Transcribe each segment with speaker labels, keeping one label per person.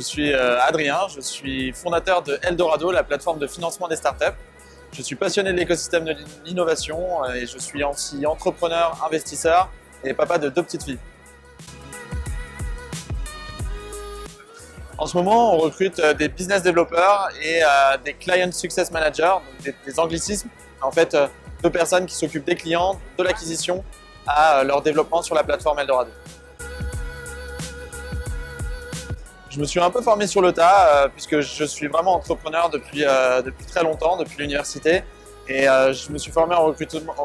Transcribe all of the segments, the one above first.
Speaker 1: Je suis Adrien, je suis fondateur de Eldorado, la plateforme de financement des startups. Je suis passionné de l'écosystème de l'innovation et je suis aussi entrepreneur, investisseur et papa de 2 petites filles. En ce moment, on recrute des business développeurs et des client success managers, donc des anglicismes. En fait, 2 personnes qui s'occupent des clients, de l'acquisition à leur développement sur la plateforme Eldorado. Je me suis un peu formé sur le tas puisque je suis vraiment entrepreneur depuis très longtemps, depuis l'université. Et je me suis formé en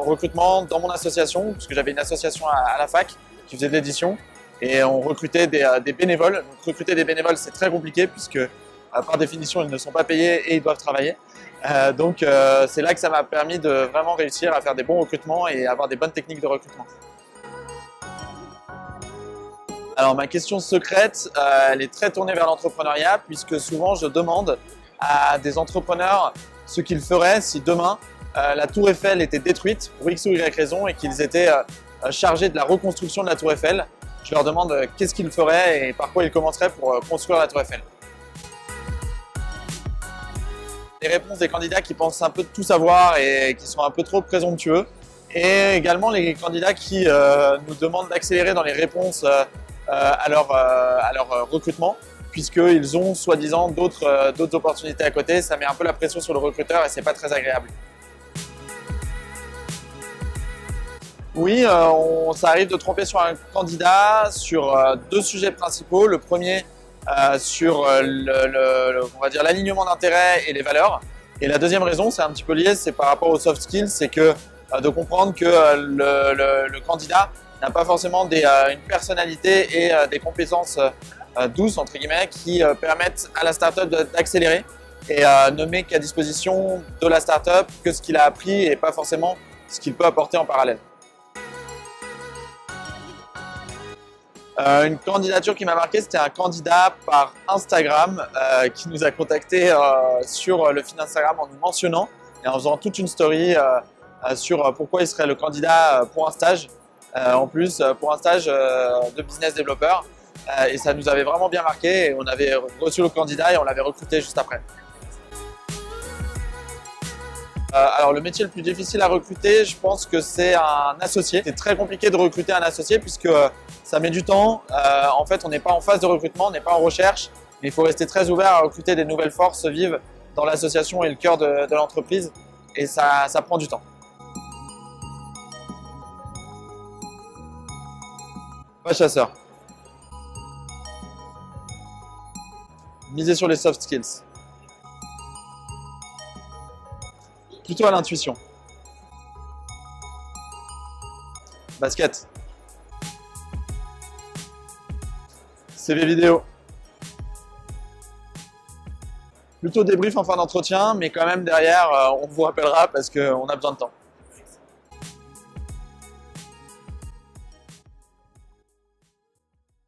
Speaker 1: recrutement dans mon association, puisque j'avais une association à la fac qui faisait de l'édition. Et on recrutait des bénévoles. Donc recruter des bénévoles, c'est très compliqué puisque par définition, ils ne sont pas payés et ils doivent travailler. Donc c'est là que ça m'a permis de vraiment réussir à faire des bons recrutements et avoir des bonnes techniques de recrutement. Alors ma question secrète, elle est très tournée vers l'entrepreneuriat puisque souvent je demande à des entrepreneurs ce qu'ils feraient si demain la tour Eiffel était détruite pour X ou Y raison et qu'ils étaient chargés de la reconstruction de la tour Eiffel. Je leur demande qu'est-ce qu'ils feraient et par quoi ils commenceraient pour construire la tour Eiffel. Les réponses des candidats qui pensent un peu tout savoir et qui sont un peu trop présomptueux, et également les candidats qui nous demandent d'accélérer dans les réponses à leur recrutement, puisqu'ils ont soi-disant d'autres opportunités à côté. Ça met un peu la pression sur le recruteur et c'est pas très agréable. Oui, ça arrive de tromper sur un candidat sur 2 sujets principaux. Le premier sur on va dire l'alignement d'intérêts et les valeurs. Et la deuxième raison, c'est un petit peu lié, c'est par rapport aux soft skills, c'est que de comprendre que le candidat n'a pas forcément une personnalité et des compétences douces, entre guillemets, qui permettent à la startup d'accélérer et ne met qu'à disposition de la startup que ce qu'il a appris et pas forcément ce qu'il peut apporter en parallèle. Une candidature qui m'a marqué, c'était un candidat par Instagram qui nous a contacté sur le feed Instagram en nous mentionnant et en faisant toute une story sur pourquoi il serait le candidat pour un stage. En plus, pour un stage de business développeur. Et ça nous avait vraiment bien marqué. Et on avait reçu le candidat et on l'avait recruté juste après. Alors, le métier le plus difficile à recruter, je pense que c'est un associé. C'est très compliqué de recruter un associé puisque ça met du temps. En fait, on n'est pas en phase de recrutement, on n'est pas en recherche. Mais il faut rester très ouvert à recruter des nouvelles forces vives dans l'association et le cœur de l'entreprise. Et ça prend du temps. Pas chasseur. Miser sur les soft skills. Plutôt à l'intuition. Basket. CV vidéo. Plutôt débrief en fin d'entretien, mais quand même derrière, on vous rappellera parce qu'on a besoin de temps.